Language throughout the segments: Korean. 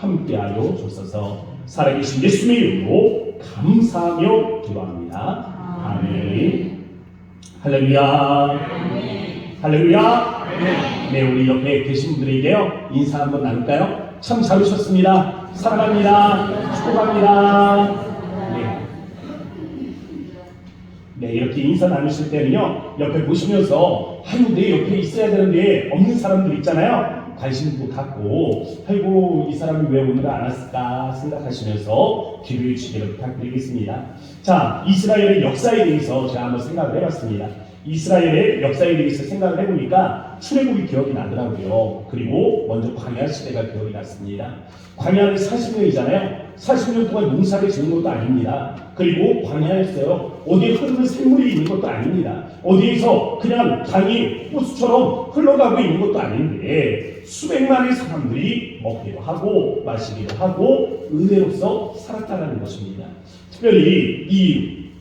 함께하여 주소서. 살아계신 예수님의 이름으로 감사하며 기도합니다. 아멘. 할렐루야. 할렐루야. 네, 우리 옆에 계신 분들에게요 인사 한번 나눌까요? 참 잘 오셨습니다. 사랑합니다. 축복합니다. 네, 이렇게 인사 나누실 때는요 옆에 보시면서 아유 내 옆에 있어야 되는데 없는 사람들 있잖아요. 관심도 갖고 아이고 이 사람이 왜 오늘 안 왔을까 생각하시면서 기도해 주시기를 부탁드리겠습니다. 자, 이스라엘의 역사에 대해서 제가 한번 생각을 해봤습니다. 이스라엘의 역사에 대해서 생각을 해보니까 출애굽이 기억이 나더라고요. 그리고 먼저 광야 시대가 기억이 났습니다. 광야는 40년이잖아요. 40년 동안 농사를 지은 것도 아닙니다. 그리고 광야였어요. 어디에 흐르는 샘물이 있는 것도 아닙니다. 어디에서 그냥 강이 호수처럼 흘러가고 있는 것도 아닌데 수백만의 사람들이 먹기도 하고 마시기도 하고 은혜로서 살았다는 것입니다. 특별히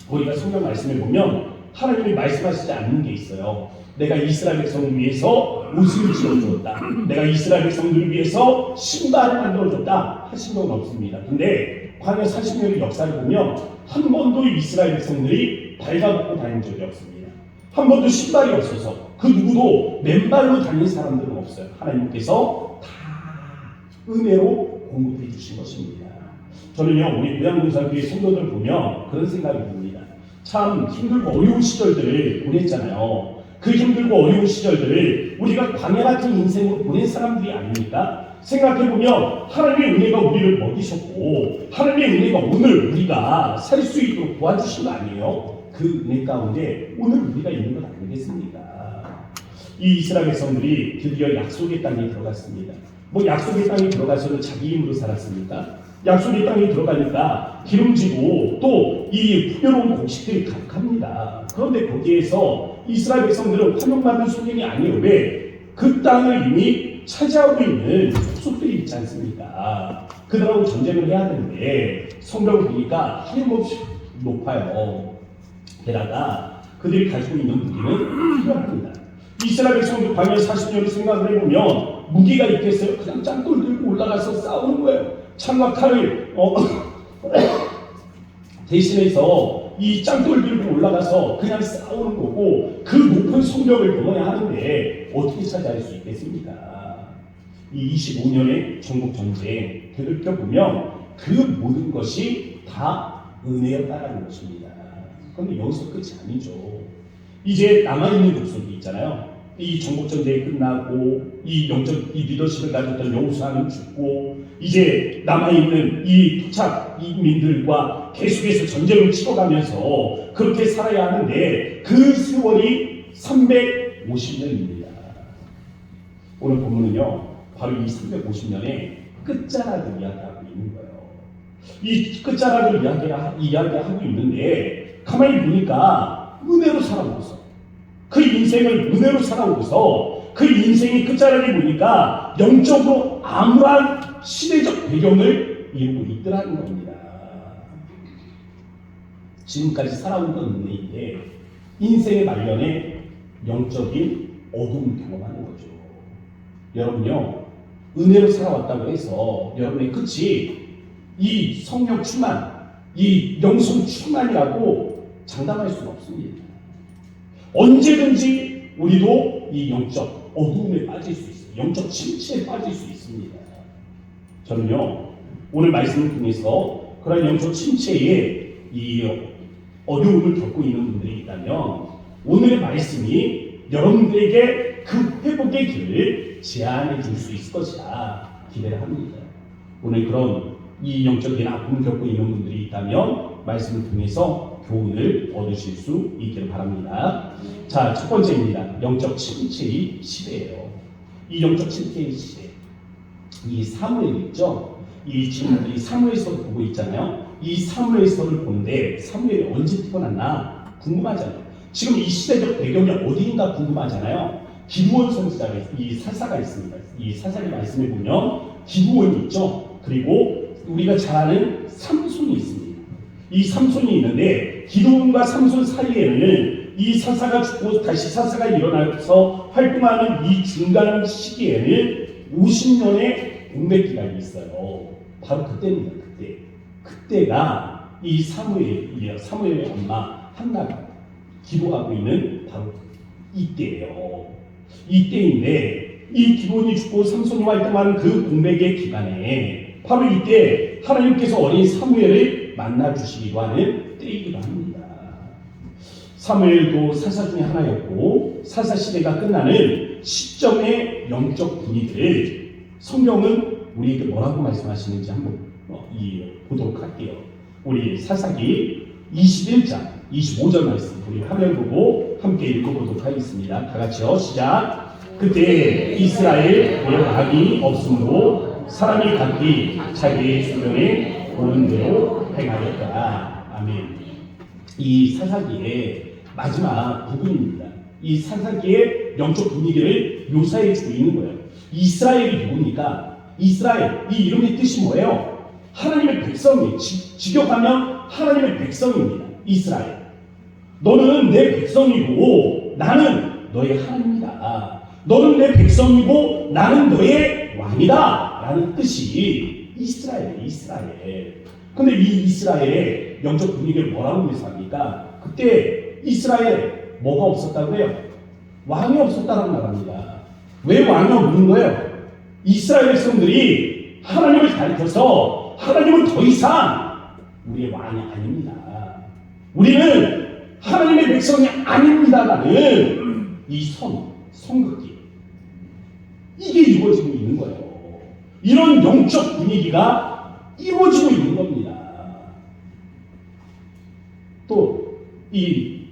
우리가 성경 말씀을 보면 하나님이 말씀하시지 않는 게 있어요. 내가 이스라엘 백성을 위해서 옷을 지어주었다. 내가 이스라엘 백성들을 위해서 신발을 만들어줬다. 하신 적은 없습니다. 근데 광야 40년의 역사를 보면 한 번도 이스라엘 백성들이 발가벗고 다닌 적이 없습니다. 한 번도 신발이 없어서 그 누구도 맨발로 다닌 사람들은 없어요. 하나님께서 다 은혜로 공급해 주신 것입니다. 저는요 우리 고향군사교회 성도들 보면 그런 생각이 듭니다. 참 힘들고 어려운 시절들을 보냈잖아요. 그 힘들고 어려운 시절들을 우리가 광야 같은 인생으로 보낸 사람들이 아닙니까? 생각해보면 하나님의 은혜가 우리를 먹이셨고 하나님의 은혜가 오늘 우리가 살 수 있도록 도와주신 거 아니에요? 그 은혜 가운데 오늘 우리가 있는 것 아니겠습니까? 이 이스라엘 백성들이 드디어 약속의 땅에 들어갔습니다. 뭐 약속의 땅에 들어가서는 자기 힘으로 살았습니까? 약속의 땅에 들어가니까 기름지고 또 이 풍요로운 곡식들이 가득합니다. 그런데 거기에서 이스라엘 백성들은 환영받는 소년이 아니에요. 왜? 그 땅을 이미 차지하고 있는 족속들이 있지 않습니까? 그들하고 전쟁을 해야 되는데 성경을 보니까 하염없이 높아요. 게다가 그들이 가지고 있는 무기는 필요합니다. 이스라엘 백성들 광야 40년을 생각을 해보면 무기가 있겠어요? 그냥 짱돌 들고 올라가서 싸우는 거예요. 창과 칼을 대신해서 이 짱돌 들고 올라가서 그냥 싸우는 거고 그 높은 성벽을 넘어야 하는데 어떻게 차지할 수 있겠습니까? 이 25년의 전국전쟁 되돌려보면 그 모든 것이 다 은혜였다는 것입니다. 그런데 여기서 끝이 아니죠. 이제 남아있는 족속이 있잖아요. 이 전국전쟁이 끝나고 이 영적 리더십을 가졌던 여호수아는 죽고 이제 남아있는 이 토착 인민들과 계속해서 전쟁을 치러가면서 그렇게 살아야 하는데 그 세월이 350년입니다. 오늘 본문은요 바로 이 350년의 끝자락을 이야기하고 있는 거예요. 이 끝자락을 이야기하고 있는데 가만히 보니까 은혜로 살아오고서 그 인생을 은혜로 살아오고서 그 인생의 끝자락에 보니까 영적으로 암울한 시대적 배경을 이루고 있더라는 겁니다. 지금까지 살아온 건 은혜인데 인생의 말년에 영적인 어둠을 경험하는 거죠. 여러분요 은혜로 살아왔다고 해서 여러분의 끝이 이 성령 충만, 이 영성 충만이라고 장담할 수는 없습니다. 언제든지 우리도 이 영적 어두움에 빠질 수 있어요. 영적 침체에 빠질 수 있습니다. 저는요 오늘 말씀을 통해서 그런 영적 침체에 이 어려움을 겪고 있는 분들이 있다면 오늘의 말씀이 여러분들에게 그 회복의 길을 제안해 줄 수 있을 것이라 기대를 합니다. 오늘 그런 이 영적인 아픔을 겪고 있는 분들이 있다면 말씀을 통해서 교훈을 얻으실 수 있기를 바랍니다. 자, 첫 번째입니다. 영적 침체의 시대예요. 이 영적 침체의 시대. 이 사무엘 있죠? 이 친구들이 사무엘서를 보고 있잖아요. 이 사무엘서를 보는데 사무엘이 언제 태어났나 궁금하잖아요. 지금 이 시대적 배경이 어디인가 궁금하잖아요. 기브온 선지자가 이 사사가 있습니다. 이 사사의 말씀을 보면 기브온이 있죠. 그리고 우리가 잘 아는 삼손이 있습니다. 이 삼손이 있는데 기드온과 삼손 사이에는 이 사사가 죽고 다시 사사가 일어나서 활동하는 이 중간 시기에는 50년의 공백 기간이 있어요. 바로 그때입니다. 그때가 이 사무엘의 엄마 한나가 기도하고 있는 바로 이때예요. 이때인데 이 기본이 죽고 삼손이 활동하는 그 공백의 기간에 바로 이때 하나님께서 어린 사무엘을 만나주시기도 하는 때이기도 합니다. 사무엘도 사사 중에 하나였고 사사 시대가 끝나는 시점의 영적 분위기를 성경은 우리에게 뭐라고 말씀하시는지 한번 보도록 할게요. 우리 사사기 21장 25절 말씀 우리 화면 보고 함께 읽어보도록 하겠습니다. 다 같이요. 시작. 그때 이스라엘 왕이 없으므로 사람이 각기 자기의 소명에 오는 대로 행하였더라. 아멘. 이 사사기의 마지막 부분입니다. 이 사사기의 영적 분위기를 묘사해주고 있는 거예요. 이스라엘이 누굽니까? 이스라엘, 이 이름의 뜻이 뭐예요? 하나님의 백성이, 직역하면 하나님의 백성입니다. 이스라엘. 너는 내 백성이고 나는 너의 하나님이다. 너는 내 백성이고 나는 너의 왕이다. 라는 뜻이 이스라엘이에요. 이스라엘. 근데 이 이스라엘의 영적 분위기를 뭐라고 묘사합니까? 그때 이스라엘에 뭐가 없었다고 해요? 왕이 없었다고 말합니다. 왜 왕이 없는 거예요? 이스라엘 백성들이 하나님을 가리켜서 하나님은 더 이상 우리의 왕이 아닙니다. 우리는 하나님의 백성이 아닙니다라는 이 성극기 이게 이루어지고 있는 거예요. 이런 영적 분위기가 이루어지고 있는 겁니다. 또 이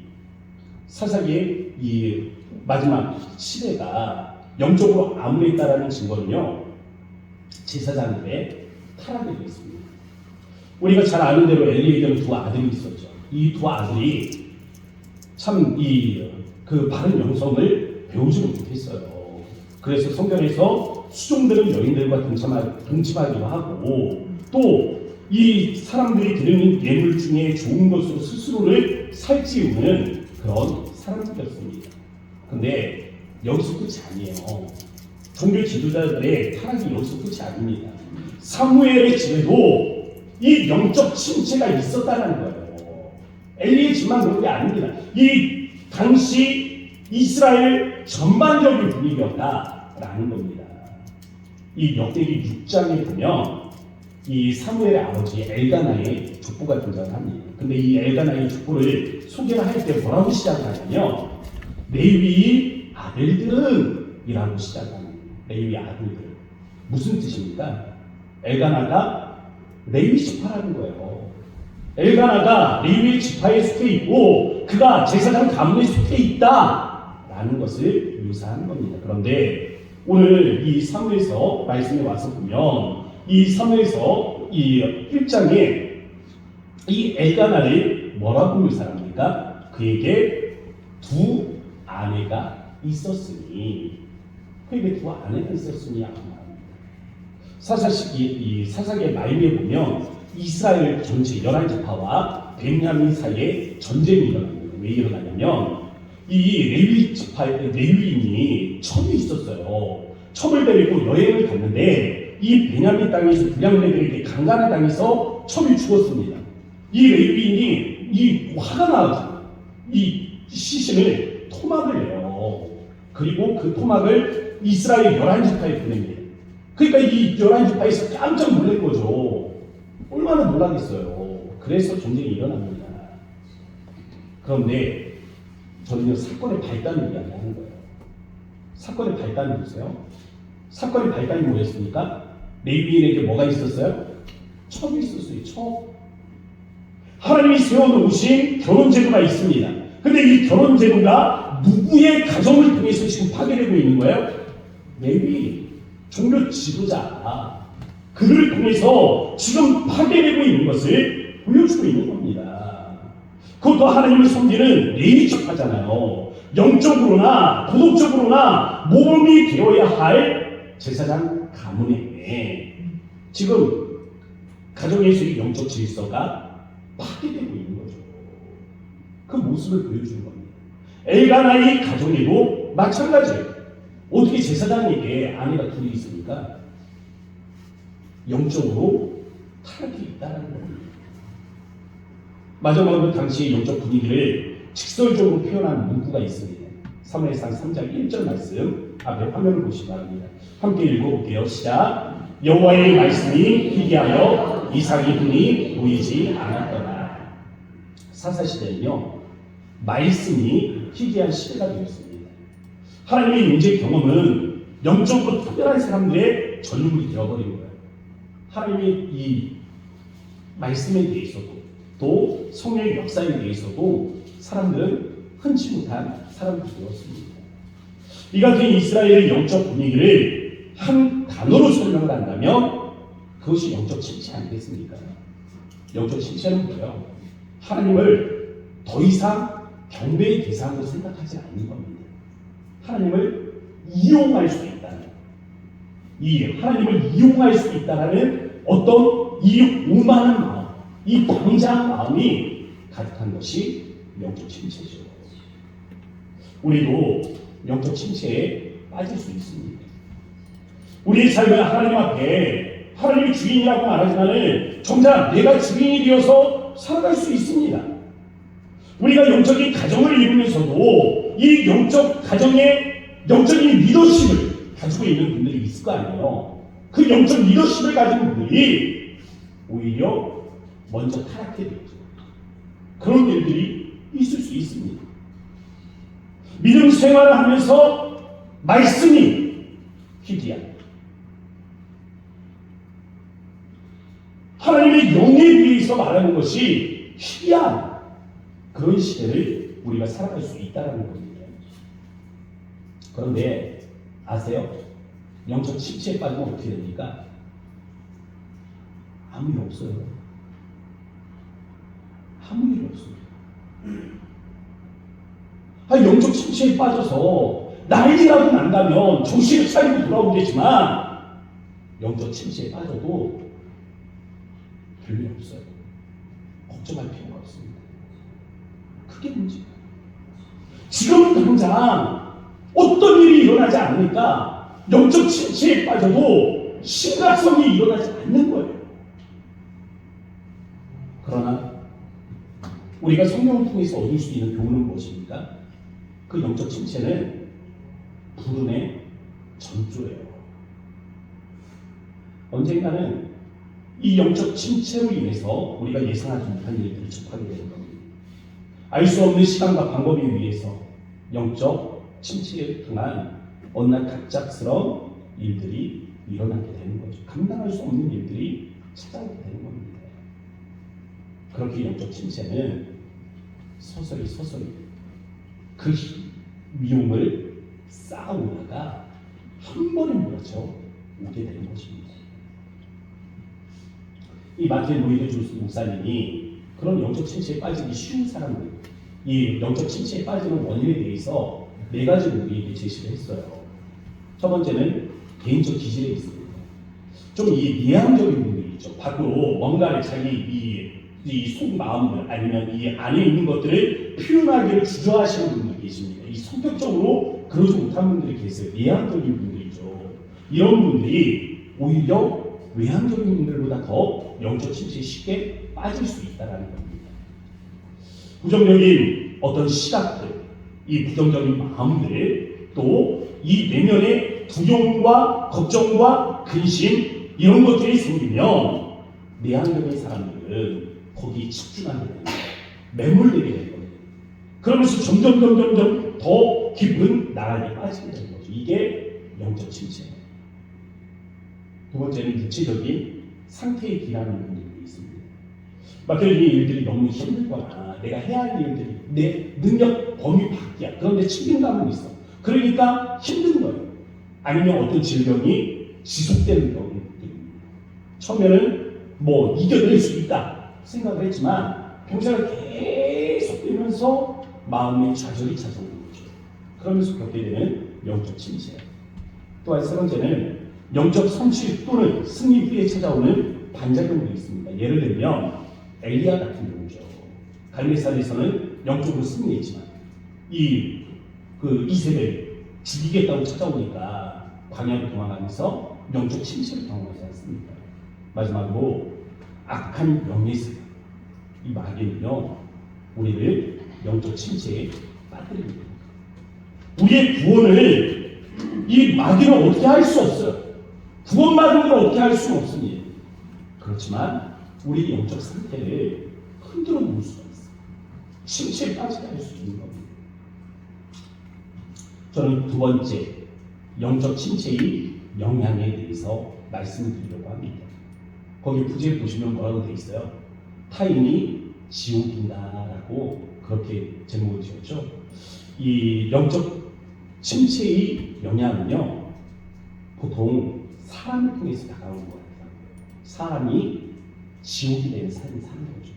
사사기의 이 마지막 시대가 영적으로 암울했다라는 증거는요, 제사장들의 타락이 있습니다. 우리가 잘 아는 대로 엘리에게는 두 아들이 있었죠. 이 두 아들이 참 그 바른 영성을 배우지 못했어요. 그래서 성경에서 수종들은 여인들과 동침하기도 하고 또 이 사람들이 드리는 예물 중에 좋은 것으로 스스로를 살찌우는 그런 사람들이었습니다. 근데 여기서 끝이 아니에요. 종교 지도자들의 타락이 여기서 끝이 아닙니다. 사무엘의 집에도 이 영적 침체가 있었다는 거예요. 엘리의 집만 그런 게 아닙니다. 이 당시 이스라엘 전반적인 분위기였다라는 겁니다. 이 역대기 6장에 보면 이 사무엘의 아버지 엘가나의 족보가 등장을 합니다. 근데 이 엘가나의 족보를 소개를 할 때 뭐라고 시작하냐면 레위 아들들은 이라고 시작합니다. 레위 아들들. 무슨 뜻입니까? 엘가나가 레위 지파라는 거예요. 엘가나가 레위 지파에 속해 있고 그가 제사장 가문에 속해 있다라는 것을 묘사하는 겁니다. 그런데 오늘 이 사무엘서 말씀에 와서 보면 이 사무엘서 이 1장에 이 엘가나를 뭐라고 묘사합니까? 그에게 두 아내가 있었으니 그에게 두 아내가 있었으니 사사기의 말미에 보면 이스라엘 전체 11지파와 베냐민 사이에 전쟁이 일어납니다. 왜 일어나냐면 이 레위인이 첩이 있었어요. 첩을 데리고 여행을 갔는데 이 베냐민 땅에서 불량배들에게 강간을 당해서 첩이 죽었습니다. 이 레위인이 화가 나서 이 시신을 토막을 내요. 그리고 그 토막을 이스라엘 11지파에 보냅니다. 그러니까 이 11지파에서 깜짝 놀란 거죠. 얼마나 놀라겠어요. 그래서 전쟁이 일어납니다. 그런데 저는요, 사건의 발단을 이야기하는 거예요. 사건의 발단을 보세요. 사건의 발단이 뭐였습니까? 레위인에게 뭐가 있었어요? 첩이 있었어요. 첩. 하나님이 세워놓으신 결혼제도가 있습니다. 근데 이 결혼제도가 누구의 가정을 통해서 지금 파괴되고 있는 거예요? 레위, 종교 지도자. 그를 통해서 지금 파괴되고 있는 것을 보여주고 있는 겁니다. 그것도 하나님을 섬기는 레위지파잖아요. 영적으로나 도덕적으로나 모범이 되어야 할 제사장 가문에 지금 가정에서의 영적 질서가 파괴되고 있는 거죠. 그 모습을 보여주는 겁니다. 엘가나의 가정에도 마찬가지예요. 어떻게 제사장에게 아내가 둘이 있습니까? 영적으로 타락이 있다는 겁니다. 마지막으로 당시의 영적 분위기를 직설적으로 표현한 문구가 있습니다. 사무엘상 3장 1절 말씀 앞에 화면을 보시기 바랍니다. 함께 읽어볼게요. 시작. 여호와의 말씀이 희귀하여 이삭의 눈이 보이지 않았더라. 사사시대는요, 말씀이 희귀한 시대가 되었습니다. 하나님의 임재 경험은 영적으로 특별한 사람들의 전유물이 되어버린 거예요. 하나님의 이 말씀에 대해서도 또 성령의 역사에 대해서도 사람들은 흔치 못한 사람들이 되었습니다. 이 같은 이스라엘의 영적 분위기를 한 단어로 설명을 한다면 그것이 영적 침체 아니겠습니까? 영적 침체는 뭐예요? 하나님을 더 이상 경배의 대상으로 생각하지 않는 겁니다. 하나님을 이용할 수 있다는, 이 하나님을 이용할 수 있다는 어떤 이 오만한 마음, 이 방자한 마음이 가득한 것이 영적 침체죠. 우리도 영적 침체에 빠질 수 있습니다. 우리의 삶을 하나님 앞에 하나님이 주인이라고 말하지만 정작 내가 주인이 되어서 살아갈 수 있습니다. 우리가 영적인 가정을 이루면서도 이 영적 가정의 영적인 리더십을 가지고 있는 분들이 있을 거 아니에요. 그 영적 리더십을 가진 분들이 오히려 먼저 타락해 되죠. 그런 일들이 있을 수 있습니다. 믿음 생활을 하면서 말씀이 희귀한 하나님의 영에 비해서 말하는 것이 희귀한 그런 시대를 우리가 살아갈 수 있다는 겁니다. 그런데 아세요? 영적 침체에 빠지면 어떻게 됩니까? 아무 일 없어요. 아무 일 없습니다. 영적 침체에 빠져서 난리라도 난다면 정신을 차리고 돌아오겠지만 영적 침체에 빠져도 별일 없어요. 걱정할 필요가 없습니다. 그게 문제예요. 지금 당장 어떤 일이 일어나지 않으니까 영적 침체에 빠져도 심각성이 일어나지 않는 거예요. 그러나 우리가 성경을 통해서 얻을 수 있는 교훈은 무엇입니까? 그 영적 침체는 불운의 전조예요. 언젠가는 이 영적 침체로 인해서 우리가 예상하지 못한 일들을 접하게 되는 겁니다. 알 수 없는 시간과 방법에 의해서 영적 침체에 통한 어느 날 갑작스러운 일들이 일어나게 되는 거죠. 감당할 수 없는 일들이 찾아오게 되는 겁니다. 그렇게 영적 침체는 서서히 그 미움을 쌓아오다가 한 번에 몰아쳐 오게 되는 것입니다. 이 마틴 로이드 존스 목사님이 그런 영적 침체에 빠지기 쉬운 사람들, 이 영적 침체에 빠지는 원인에 대해서 4가지를 우리에게 제시를 했어요. 첫 번째는 개인적 기질에 있습니다. 좀 이 내향적인 분들이 있죠. 밖으로 뭔가를 자기 이 속마음을 아니면 이 안에 있는 것들을 표현하기를 주저하시는 분들이 계십니다. 이 성격적으로 그러지 못한 분들이 계세요. 내향적인 분들이죠. 이런 분들이 오히려 외향적인 분들보다 더 영적 침체에 쉽게 빠질 수 있다는 겁니다. 부정적인 어떤 시각들, 이 부정적인 마음들, 또 이 내면의 두려움과 걱정과 근심 이런 것들이 생기면 내향적인 사람들은 거기에 집중하게 됩니다. 매몰되게 되는 겁니다. 그러면서 점점 더 깊은 나락에 빠지게 되는 거죠. 이게 영적 침체예요. 두 번째는 육체적인 상태에 기라는 분들이 있습니다. 맡겨진 일들이 너무 힘들거나 내가 해야 할 일들이 내 능력 범위 밖이야. 그런데 책임감은 있어. 그러니까 힘든 거예요. 아니면 어떤 질병이 지속되는 경우입니다. 처음에는 이겨낼 수 있다 생각을 했지만 병사가 계속 되면서 마음의 좌절이 찾아오는 거죠. 그러면서 겪게 되는 영적 침체. 또한 세 번째는 영적 성취 또는 승리 후에 찾아오는 반작용도 있습니다. 예를 들면 엘리야 같은 경우죠. 갈멜산에서는 영적으로 승리했지만 이세벨 죽이겠다고 찾아오니까 광야로 도망가면서 영적 침체를 경험하지 않습니까? 마지막으로 악한 영리습, 이 마귀는요 우리를 영적 침체에 빠뜨립니다. 우리의 구원을 이 마귀는 어떻게 할 수 없어요. 구원받은 걸 어떻게 할 수는 없습니다. 그렇지만 우리 영적 상태를 흔들어 놓을 수가 있어요. 침체에 빠지게 할 수 있는 겁니다. 저는 두 번째 영적 침체의 영향에 대해서 말씀드리려고 합니다. 거기 부제에 보시면 뭐라고 되어 있어요? 타인이 지옥인다라고 그렇게 제목을 지었죠. 이 영적 침체의 영향은요 보통 사람을 통해서 다가오는 거예요. 사람이 지옥이 되는 삶을 사는 거죠.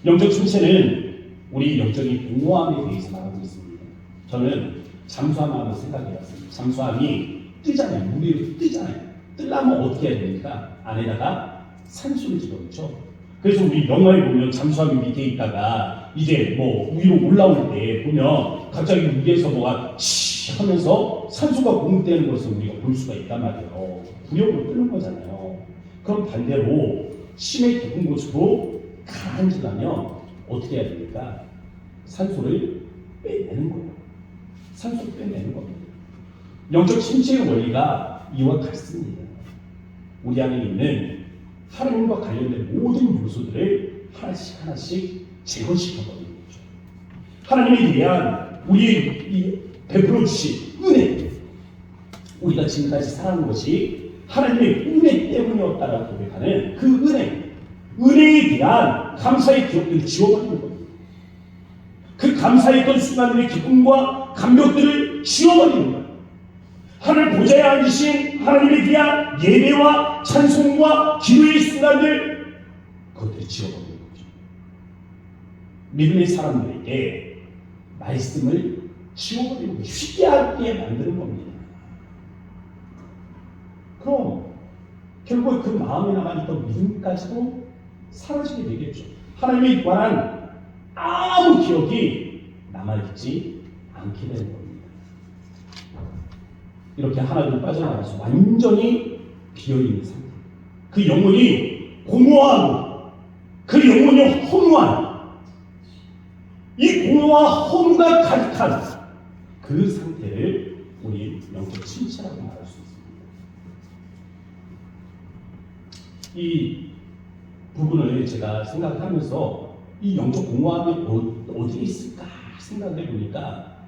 영적 침체는 우리 영적인 공허함에 대해서 말하고 있습니다. 저는 잠수함을 한번 생각해봤습니다. 잠수함이 뜨잖아요. 물 위로 뜨잖아요. 뜨려면 어떻게 해야 됩니까? 안에다가 산소를 집어넣죠. 그래서 우리 영화에 보면 잠수함이 밑에 있다가 이제 뭐 위로 올라올 때 보면 갑자기 위에서 뭐가 치 하면서 산소가 공급되는 것을 우리가 볼 수가 있단 말이에요. 구력으로 뜨는 거잖아요. 그럼 반대로 심해 깊은 곳으로 가라앉으려면 어떻게 해야 됩니까? 산소를 빼내는 거예요. 산소를 빼내는 겁니다. 영적 침체의 원리가 이와 같습니다. 우리 안에 있는 하나님과 관련된 모든 요소들을 하나씩 제거시켜버리는 거죠. 하나님에 대한 우리의 베풀어 주신 은혜, 우리가 지금까지 살아온 것이 하나님의 은혜 때문이었다라고 고백하는 그 은혜에 대한 감사의 기억들을 지워버리는 겁니다. 그 감사했던 순간들의 기쁨과 감격들을 지워버리는 거예요. 하늘 보좌에 앉으신 하나님에 대한 예배와 찬송과 기도의 순간들, 그것들을 지워버리는 거죠. 믿음의 사람들에게 말씀을 지워버리고 쉽게 하게 만드는 겁니다. 그럼 결국 그 마음에 남아있던 믿음까지도 사라지게 되겠죠. 하나님에 관한 아무 기억이 남아있지 않게 되는 겁니다. 이렇게 하나둘 빠져나가서 완전히 비어있는 상태. 그 영혼이 공허하고 그 영혼이 허무한, 이 공허와 허무가 가득한 그 상태를 우리 영적 침체라고 말할 수 있습니다. 이 부분을 제가 생각하면서 이 영적 공허함이 어디에 있을까 생각을 해보니까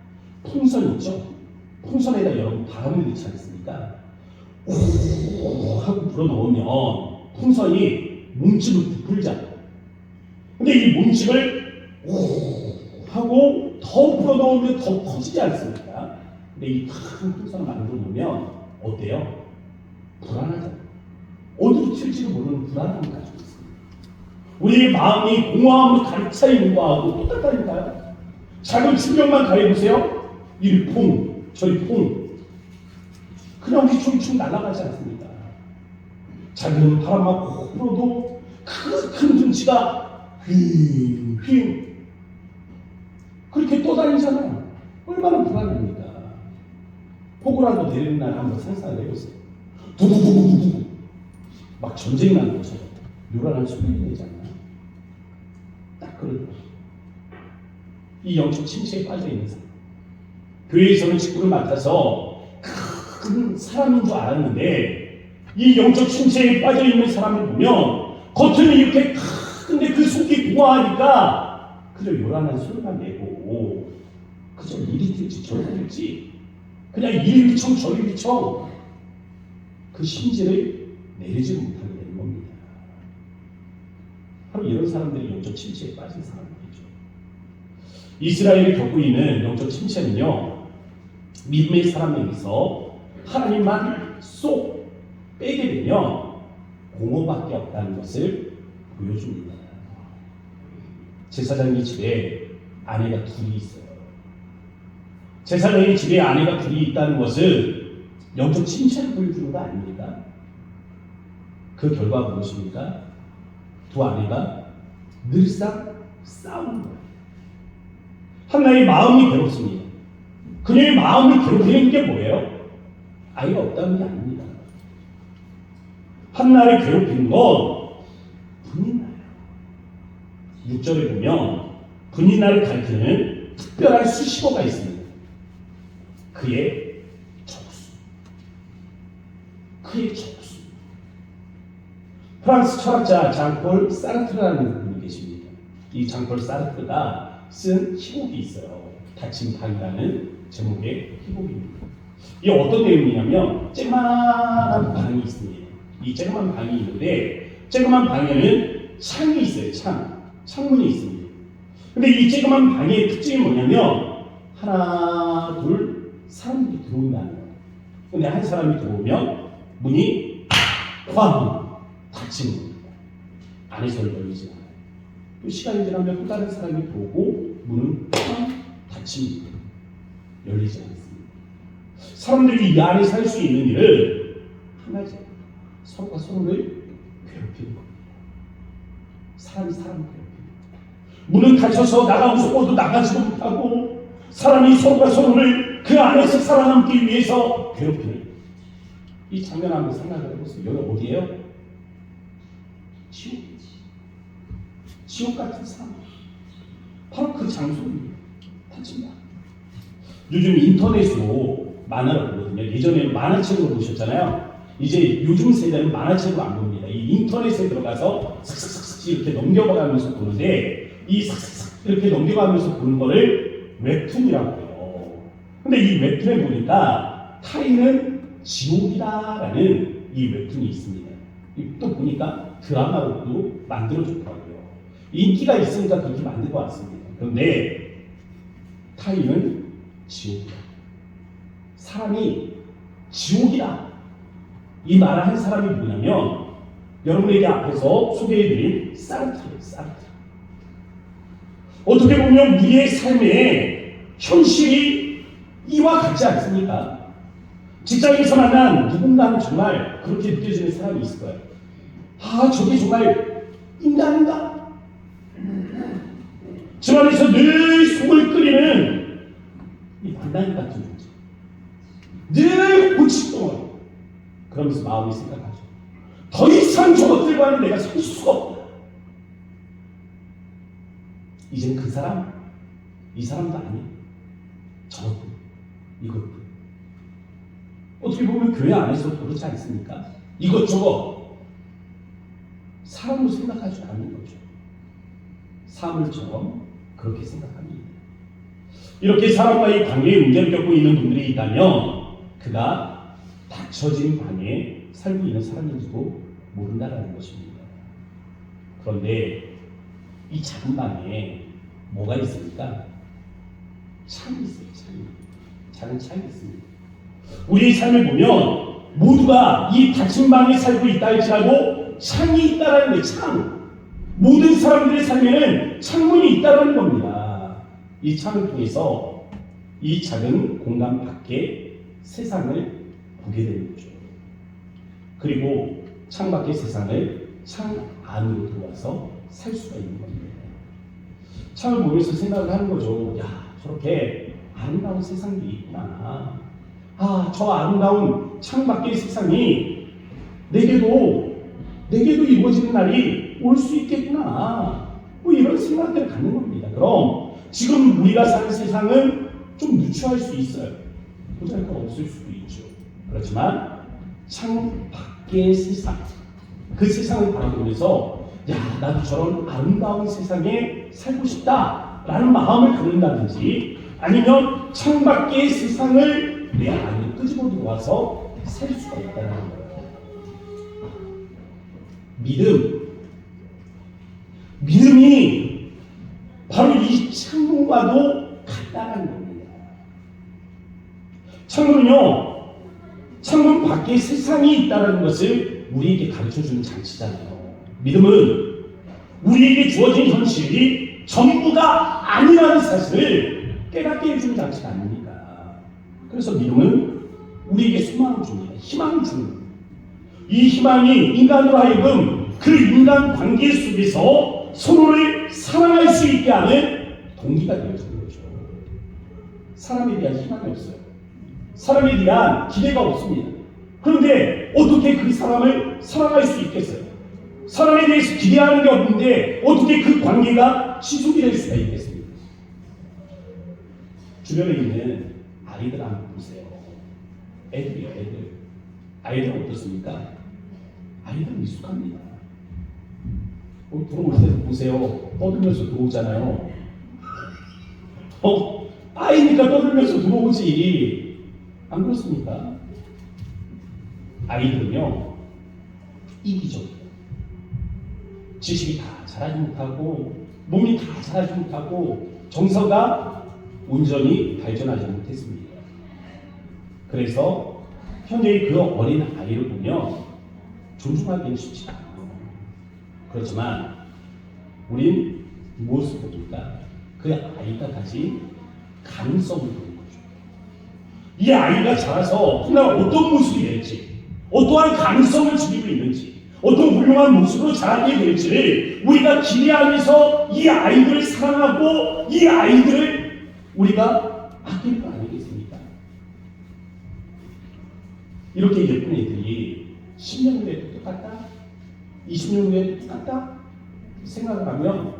풍선 있죠? 풍선에다 여러분 바람을 넣지 않습니까? 오 하고 불어넣으면 풍선이 몸집을 부풀잖아요. 근데 이 몸집을 오 하고 더 불어넣으면 더 커지지 않습니까? 근데 이 큰 풍선을 만들어 놓으면 어때요? 불안하잖아요. 어디로 튈지도 모르는 불안함을 가지고 있습니다. 우리의 마음이 공허함으로 가득 차 있는 거하고 똑같다니까요. 작은 충격만 가해보세요. 이리 퐁, 저리 퐁. 그냥 휘충휘충 날아가지 않습니까? 작은 바람만 콕 불어도 큰 둥치가 휘휘 그렇게 떠다니잖아요. 얼마나 불안합니까? 폭우라도 내리는 날 한번 상상을 해보세요. 두두두두두 막 전쟁이 나는 것처럼 요란한 소리가 내잖아요. 딱 그런 이 영적 침체에 빠져있는 사람, 교회에서는 직분을 맡아서 큰 사람인 줄 알았는데 이 영적 침체에 빠져있는 사람을 보면 겉은 이렇게 큰데 그 속이 공허하니까 그저 요란한 소리만 내고 그저 이리 튈지 저리 튈지 그냥 이리 비청 저리 비청 그 심지를 내리지 못하게 되는 겁니다. 바로 이런 사람들이 영적 침체에 빠진 사람들이죠. 이스라엘이 겪고 있는 영적 침체는요, 믿음의 사람에게서 하나님만 쏙 빼게 되면 공허밖에 없다는 것을 보여줍니다. 제사장의 집에 아내가 둘이 있어요. 제사장의 집에 아내가 둘이 있다는 것은 영적 침체를 보여주는 거 아닙니까? 그 결과가 무엇입니까? 두 아내가 늘상 싸우는 거예요. 한나의 마음이 괴롭습니다. 그녀의 마음을 괴롭히는 게 뭐예요? 아이가 없다는 게 아닙니다. 한나를 괴롭히는 건 분인나예요. 6절에 보면 분인나를 가리키는 특별한 수식어가 있습니다. 그의 적수. 그의 적수. 프랑스 철학자 장폴 사르트르라는 분이 계십니다. 이 장폴 사르트르가 쓴 희곡이 있어요. 닫힌 방이라는 제목의 희곡입니다. 이게 어떤 내용이냐면 쬐만한 방이 있습니다. 이 쬐그만 방이 있는데 쬐그만 방에는 창이 있어요. 창문이 있습니다. 근데 이 쬐그만 방의 특징이 뭐냐면 하나, 둘 사람들이 들어온다는 거예요. 근데 한 사람이 들어오면 문이 쾅 닫히는 겁니다. 안에서 열리지 않아요. 또 시간이 지나면 또 다른 사람이 들어오고 문은 쾅 닫힙니다. 열리지 않습니다. 사람들이 이 안에 살 수 있는 일을 한 가지 서로가 서로를 괴롭히는 겁니다. 사람이 사람을 괴롭힙니다. 문은 닫혀서 나가고 싶어도 나가지도 못하고 사람이 서로가 서로를 그 안에서 살아남기 위해서 괴롭히는 이 장면 한번 생각을 해보세요. 여기 어디예요? 지옥이지. 지옥 같은 삶. 바로 그 장소입니다. 닫힌다. 요즘 인터넷으로 만화를 보거든요. 예전에는 만화책으로 보셨잖아요. 이제 요즘 세대는 만화책으로 안 봅니다. 이 인터넷에 들어가서 삭삭삭삭 이렇게 넘겨가면서 보는데 이 삭삭삭 이렇게 넘겨가면서 보는 거를 웹툰이라고 해요. 근데 이 웹툰에 보니까 타인은 지옥이다라는 이 웹툰이 있습니다. 또 보니까 드라마로도 만들어졌더라고요. 인기가 있으니까 그렇게 만든 것 같습니다. 그런데 타인은 지옥이다. 사람이 지옥이다. 이 말을 한 사람이 뭐냐면 여러분에게 앞에서 소개해드린 사르트르예요. 사르트르. 어떻게 보면 우리의 삶의 현실이 이와 같지 않습니까? 직장에서 만난 누군가는 정말 그렇게 느껴지는 사람이 있을 거예요. 아, 저게 정말 인간인가? 집안에서 늘 속을 끓이는 이 만난 같은 존재. 늘 고집덩어리. 그러면서 마음이 생각하죠. 더 이상 저것들과는 내가 살 수가 없다. 이제는 그 사람, 이 사람도 아니야. 저것들, 이것들. 어떻게 보면 교회 안에서 그렇지 않습니까? 이것저것 사람으로 생각하지 않는 거죠. 사물처럼 그렇게 생각합니다. 이렇게 사람과의 관계에 문제를 겪고 있는 분들이 있다면 그가 닫혀진 방에 살고 있는 사람인지도 모른다는 것입니다. 그런데 이 작은 방에 뭐가 있습니까? 창이 있어요. 작은 창이 있습니다. 우리의 삶을 보면 모두가 이 닫힌 방에 살고 있다 할지라도 창이 있다라는 거예요. 창. 모든 사람들의 삶에는 창문이 있다라는 겁니다. 이 창을 통해서 이 작은 공간 밖에 세상을 보게 되는 거죠. 그리고 창 밖의 세상을 창 안으로 들어와서 살 수가 있는 겁니다. 창을 보면서 생각을 하는 거죠. 야, 저렇게 아름다운 세상이 있구나. 아, 저 아름다운 창 밖의 세상이 내게도 이루어지는 날이 올 수 있겠구나. 뭐 이런 생각들을 갖는 겁니다. 그럼 지금 우리가 사는 세상은 좀 누추할 수 있어요. 보잘것없을 수도 있죠. 그렇지만 창 밖의 세상, 그 세상을 바라보면서 야, 나도 저런 아름다운 세상에 살고 싶다라는 마음을 갖는다든지 아니면 창 밖의 세상을 내 안에 끄집어 들어와서 살 수가 있다는 거예요. 믿음이 바로 이 창문과도 같다는 겁니다. 창문 밖에 세상이 있다는 것을 우리에게 가르쳐주는 장치잖아요. 믿음은 우리에게 주어진 현실이 전부가 아니라는 사실을 깨닫게 해주는 장치가 아닙니까? 그래서 믿음은 우리에게 소망을 줍니다. 희망을 주는 겁니다. 이 희망이 인간으로 하여금 그 인간 관계 속에서 서로를 사랑할 수 있게 하는 동기가 되어주는 거죠. 사람에 대한 희망이 없어요. 사람에 대한 기대가 없습니다. 그런데 어떻게 그 사람을 사랑할 수 있겠어요? 사람에 대해서 기대하는 게 없는데 어떻게 그 관계가 지속이 될 수가 있겠습니까? 주변에 있는 아이들 한번 보세요. 애들이요, 애들. 아이들은 어떻습니까? 아이들은 미숙합니다. 들어올 때 보세요. 떠들면서 들어오잖아요. 아이니까 떠들면서 들어오지. 안 그렇습니까? 아이들은요, 이기적이에요. 지식이 다 자라지 못하고, 몸이 다 자라지 못하고, 정서가 온전히 발전하지 못했습니다. 그래서 현재의 그 어린 아이를 보면 존중하기는 쉽지 않아요. 그렇지만 우린 무엇을 봅니까? 그 아이가 가진 가능성을 보는 거죠. 이 아이가 자라서 그날 어떤 모습이 될지, 어떠한 가능성을 지니고 있는지, 어떤 훌륭한 모습으로 자라게 될지를 우리가 기대하면서 이 아이들을 사랑하고 이 아이들을 우리가 아낄 거 아니겠습니까? 이렇게 예쁜 애들이 10년 후에도 똑같다? 20년 후에도 똑같다? 생각을 하면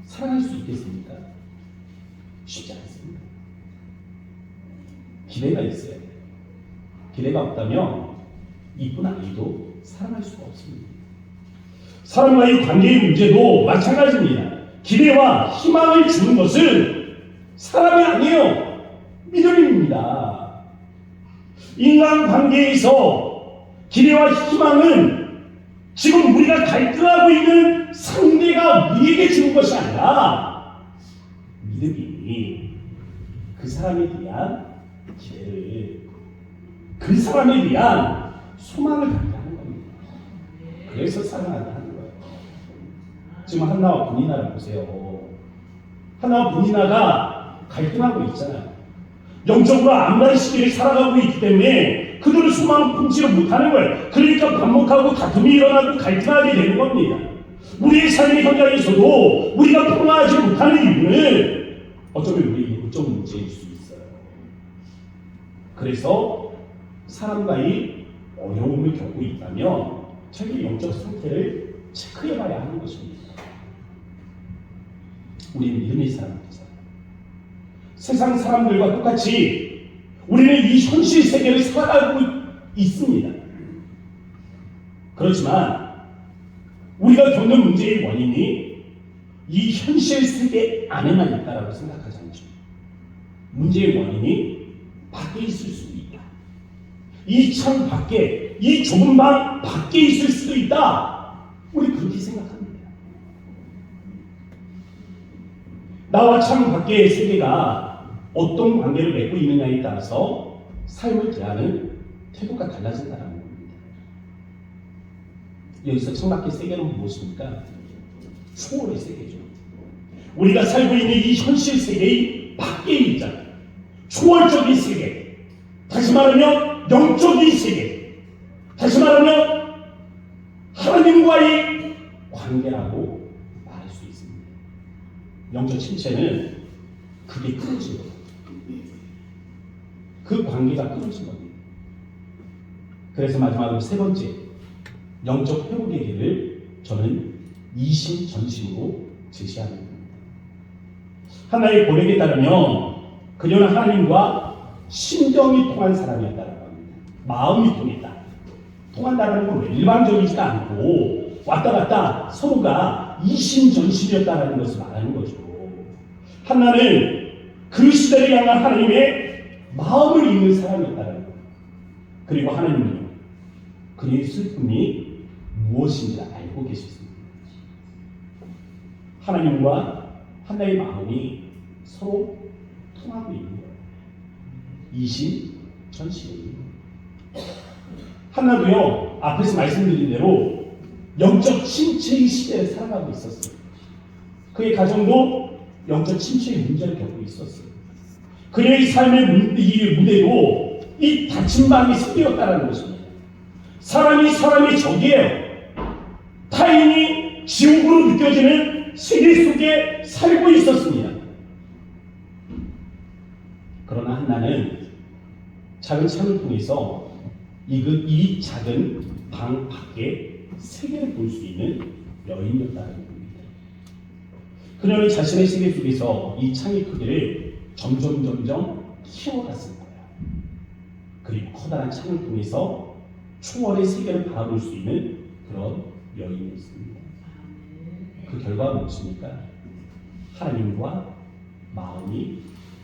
사랑할 수 있겠습니까? 쉽지 않습니다. 기대가 있어야 돼요. 기대가 없다면 이쁜 아이도 사랑할 수가 없습니다. 사람과의 관계의 문제도 마찬가지입니다. 기대와 희망을 주는 것은 사람이 아니에요. 믿음입니다. 인간관계에서 기대와 희망은 지금 우리가 갈등하고 있는 상대가 우리에게 주는 것이 아니라 믿음이 그 사람에 대한 기대를, 그 사람에 대한 소망을 갖게 하는 겁니다. 그래서 사랑하게 하는 거예요. 지금 한나와 분이나를 보세요. 한나와 분이나가 갈등하고 있잖아요. 영적으로 암란 시기를 살아가고 있기 때문에 그들은 소망을 품지를 못하는 거예요. 그러니까 반목하고 다툼이 일어나고 갈등하게 되는 겁니다. 우리의 삶의 현장에서도 우리가 평화하지 못하는 이유는 어쩌면 우리의 영적 문제일 수 있어요. 그래서 사람과의 어려움을 겪고 있다면 자기 영적 상태를 체크해봐야 하는 것입니다. 우리는 믿음의 사람입니다. 세상 사람들과 똑같이 우리는 이 현실 세계를 살아가고 있습니다. 그렇지만 우리가 겪는 문제의 원인이 이 현실 세계 안에만 있다라고 생각하지 않죠. 문제의 원인이 밖에 있을 수도 있다. 이 창 밖에, 이 좁은 방 밖에 있을 수도 있다. 우리 그렇게 생각합니다. 나와 창 밖의 세계가 어떤 관계를 맺고 있느냐에 따라서 삶을 대하는 태도가 달라진다는 겁니다. 여기서 창밖의 세계는 무엇입니까? 초월의 세계죠. 우리가 살고 있는 이 현실 세계의 밖에 있잖아요. 초월적인 세계. 다시 말하면 영적인 세계. 다시 말하면 하나님과의 관계라고 말할 수 있습니다. 영적 침체는 그게 끊어진 겁니다. 그 관계가 끊어진 겁니다. 그래서 마지막으로 세 번째, 영적 회복의 길을 저는 이심전심으로 제시하는 겁니다. 하나의 고백에 따르면 그녀는 하나님과 심정이 통한 사람이었다는 겁니다. 마음이 통했다. 통한다는 건 일반적이지도 않고 왔다 갔다 서로가 이심전심이었다는 것을 말하는 거죠. 한나는 그 시대를 향한 하나님의 마음을 읽는 사람이었다는 거예요. 그리고 하나님은요, 그의 슬픔이 무엇인지 알고 계셨습니다. 하나님과 한나의 마음이 서로 통하고 있는 거예요. 이심전심입니다. 한나도요, 앞에서 말씀드린 대로 영적 침체의 시대를 살아가고 있었어요. 그의 가정도 영적 침체의 문제를 겪고 있었어요. 그녀의 삶의 이 무대도 이 닫힌 방이 생겼다는 것입니다. 사람이 사람의 적이에요. 타인이 지옥으로 느껴지는 세계 속에 살고 있었습니다. 그러나 한나는 작은 창을 통해서 이 작은 방 밖에 세계를 볼 수 있는 여인이었다는 겁니다. 그녀는 자신의 세계 속에서 이 창의 크기를 점점 키워갔을 거예요. 그리고 커다란 창을 통해서 초월의 세계를 바라볼 수 있는 그런 여인이었습니다. 그 결과가 무엇입니까? 하나님과 마음이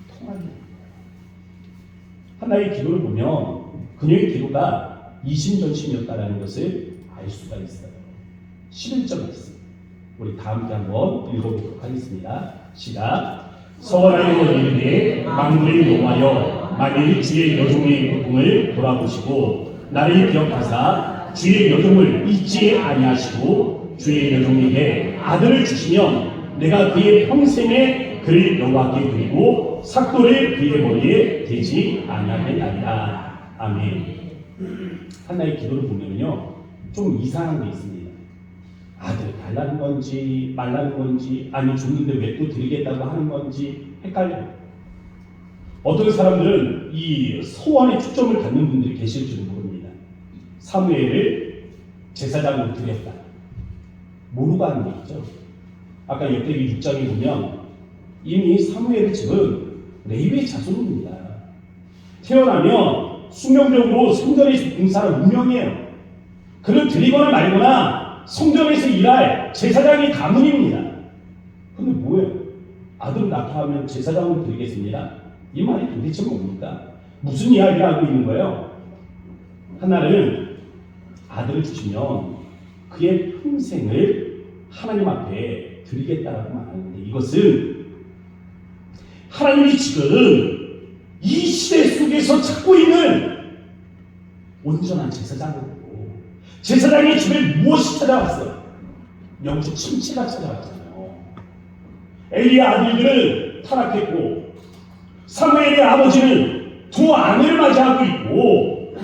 통하는 거예요. 하나의 기도를 보면 그녀의 기도가 이심전심이었다는 것을 알 수가 있어요. 11절 말씀 우리 다 함께 한번 읽어보도록 하겠습니다. 시작. 서원하여 이르되 만물의 여호와여 만일 주의 여종의 고통을 돌아보시고 나를 기억하사 주의 여종을 잊지 아니하시고 주의 여종에게 아들을 주시면 내가 그의 평생에 그를 여호와께 드리고 삭도를 그의 머리에 대지 아니하겠나이다. 아멘. 한나의 기도를 보면요 좀 이상한 게 있습니다. 아들 달라는 건지 말라는 건지 아니 줬는데 왜 또 드리겠다고 하는 건지 헷갈려요. 어떤 사람들은 이 소원에 초점을 갖는 분들이 계실지도 모릅니다. 사무엘을 제사장으로 드렸다. 모르고 하는 얘기죠. 아까 역대기 6장에 보면 이미 사무엘의 집은 레위의 자손입니다. 태어나면 수명적으로 성전에서 봉사를 운명해요. 그를 드리거나 말거나 성전에서 일할 제사장의 가문입니다. 근데 뭐예요? 아들 낳고하면 제사장으로 드리겠습니다. 이 말이 도대체 뭡니까? 무슨 이야기를 하고 있는 거예요? 하나는 아들을 주시면 그의 평생을 하나님 앞에 드리겠다라고 말하는데 이것은 하나님이 지금 이 시대 속에서 찾고 있는 온전한 제사장이고 제사장의 집에 무엇이 찾아왔어요? 영적 침체가 찾아왔잖아요. 엘리의 아들들은 타락했고 사무엘의 아버지는 두 아내를 맞이하고 있고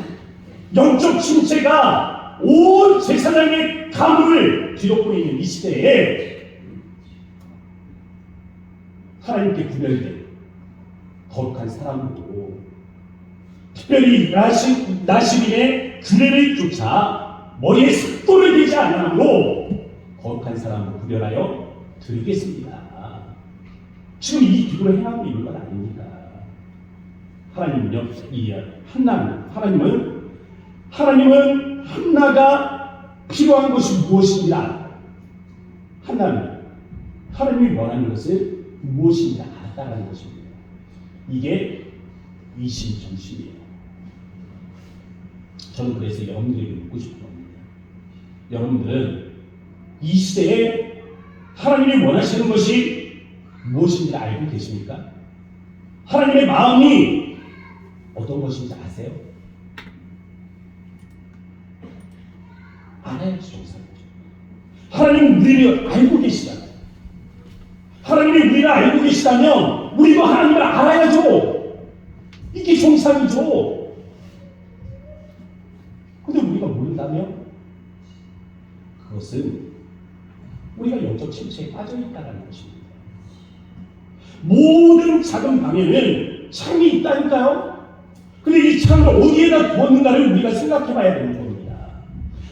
영적 침체가 온 제사장의 가문을 뒤덮고 있는 이 시대에 하나님께 구별된 거룩한 사람으로 특별히 나시림의 규례를 쫓아 머리에 삭도를 대지 않으므로 거룩한 사람으로 구별하여 드리겠습니다. 지금 이 기도를 행하고 있는 건 아닙니다. 하나님은요, 하나님은 한나가 필요한 것이 무엇인가? 하나님이 원하는 것을 무엇인가 알았다는 것입니다. 이게 이심전심이에요. 저는 그래서 여러분들에게 묻고 싶은 겁니다. 여러분들은 이 시대에 하나님이 원하시는 것이 무엇인지 알고 계십니까? 하나님의 마음이 어떤 것인지 아세요? 알아야지 정상. 하나님 우리를 알고 계시잖아요. 하나님이 우리를 알고 계시다면 우리도 하나님을 알아야죠. 이게 정상이죠. 근데 우리가 모른다면 그것은 우리가 영적 침체에 빠져있다는 것입니다. 모든 작은 방에는 창이 있다니까요. 근데 이 창을 어디에다 두었는가를 우리가 생각해봐야 되는 겁니다.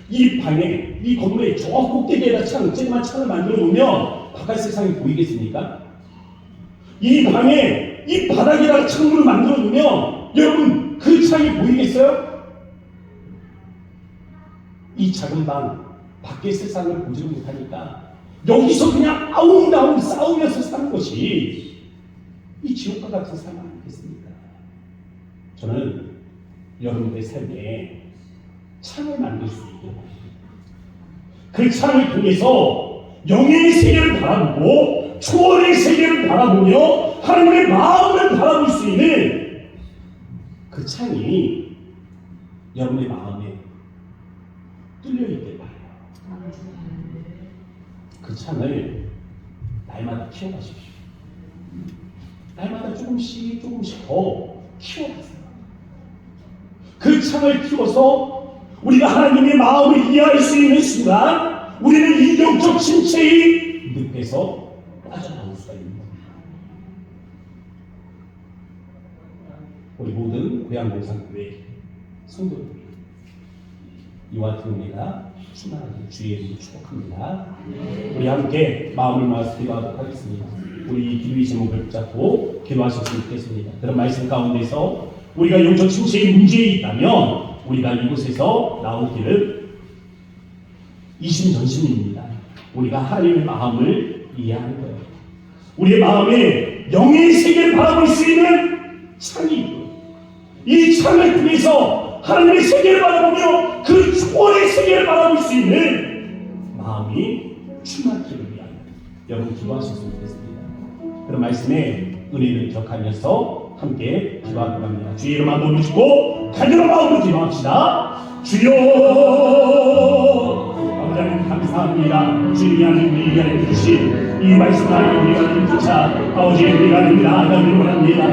이 방에, 이 건물의 저 꼭대기에다 쬐그만 창을 만들어 놓으면 바깥 세상이 보이겠습니까? 이 방에 이 바닥에다가 창문을 만들어 놓으면 여러분 그 창이 보이겠어요? 이 작은 방 밖의 세상을 보지 못하니까 여기서 그냥 아웅다웅 싸우면서 사는 것이 이 지옥과 같은 삶 아니겠습니까? 저는 여러분의 삶에 창을 만들 수 있도록 그 창을 통해서 영의 세계를 바라보고 초월의 세계를 바라보며 하나님의 마음을 바라볼 수 있는 그 창이 여러분의 마음에 뚫려있길 바라요. 그 창을 날마다 키워가십시오. 날마다 조금씩 더 키워가세요. 그 창을 키워서 우리가 하나님의 마음을 이해할 수 있는 순간 우리는 이 영적 침체의 늪에서 빠져나올 수가 있는 겁니다. 우리 모든 고향공산교회 성도들 이와 같은 은혜가 충만하게 주의 이름으로 축복합니다. 우리 함께 마음을 모아서 기도하도록 하겠습니다. 우리 기도의 제목을 붙잡고 기도하셨으면 좋겠습니다. 그런 말씀 가운데서 우리가 영적 침체의 문제에 있다면 우리가 이곳에서 나올 길은 이심전심입니다. 우리가 하나님의 마음을 이해하는 거예요. 우리의 마음에 영의 세계를 바라볼 수 있는 창이 있고 이 창을 통해서 하나님의 세계를 바라보며 그 초월의 세계를 바라볼 수 있는 마음이 충만하기를 위하여 여러분 기도하셨으면 좋겠습니다. 그런 말씀에 은혜를 기억하면서 함께 기도하도록 합니다. 주의 이름 한번 부르시고 간절한 마음으로 기도합시다. 주여 아버지 하나님 감사합니다. 주님이 하나님 우리 하나님 주신 이 말씀 하나님 우리가 하나님 주차 아버지 우리가 하나님 나아가기를 원합니다.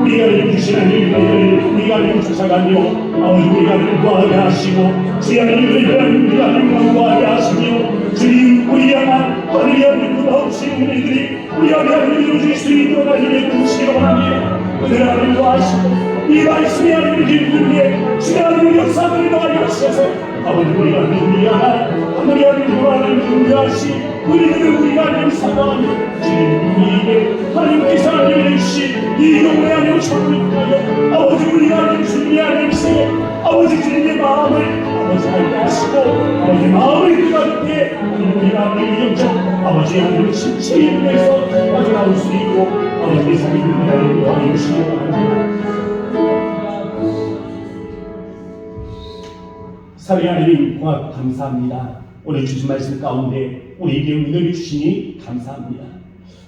우리가 하나님 주신 하나님 우리가 하나님 쫓아가며 아버지 우리가 하나님 구하게 하시고 주의 하나님 우리가 하나님 구하게 하시며 주님 우리 향한 하늘이 하나님 놀라우신 은혜들이 우리 하나님 이루어질 수 있도록 하나님의 꿈시기를 원합니다. 은혜를 하나님 구하시고 이 말씀이 하나님의 기름 위에 주의 하나님의 역사를 일어나게 하셔서 아버지 우리가 하나님 하늘이 하나님 하나님 위하시 우리들을 우리가 하나님 사랑하며 주님 우리에게 하나님께서 하나님의 주신 이 영혼의 하나님 천국을 통하여 아버지 우리가 하나님 주님의 하나님 세계 아버지 주님의 마음을 아버지 알게 하시고 아버지 마음을 그가볍게 우리가 하나님의 영적 아버지 하나님의 침체의 문에서 빠져나올 수 있고 아버지의 삶이 하나님을 도와주시기 바랍니다. 사랑의 하나님 고맙 감사합니다. 오늘 주신 말씀 가운데 우리에게 은혜를 주시니 감사합니다.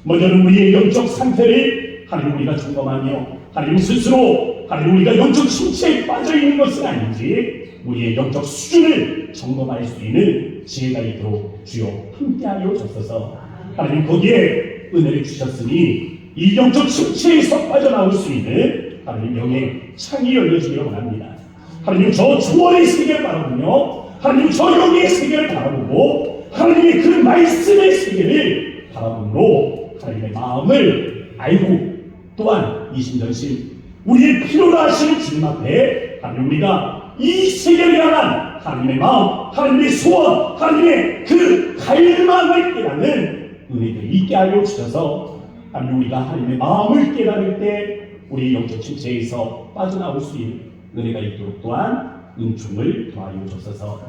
먼저는 우리의 영적 상태를 하나님 우리가 점검하며 하나님 스스로 하나님 우리가 영적 침체에 빠져있는 것은 아닌지 우리의 영적 수준을 점검할 수 있는 지혜가 있도록 주여 함께하여 주옵소서. 하나님 거기에 은혜를 주셨으니 이 영적 침체에서 빠져나올 수 있는 하나님 영의 창이 열려주기를 원합니다. 하나님 저 초월의 세계를 바라보며 하나님 저 영의 세계를 바라보고 하나님의 그 말씀의 세계를 바라보므로 하나님의 마음을 알고 또한 이심전심 우리의 필요로 하시는 주님 앞에 하나님 우리가 이 세계를 향한 하나님의 마음 하나님의 소원 하나님의 그 갈망을 깨닫는 은혜를 있게 하여 주셔서 하나님 우리가 하나님의 마음을 깨달을 때 우리 영적 침체에서 빠져나올 수 있는 은혜가 있도록 또한 은총을 더하여 주옵소서.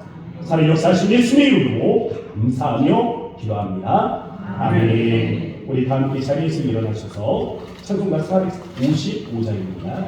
살아 역사하신 예수님의 이름으로 감사하며 기도합니다. 아멘. 우리 다 함께 자리에서 일어나셔서 찬송가 455장입니다.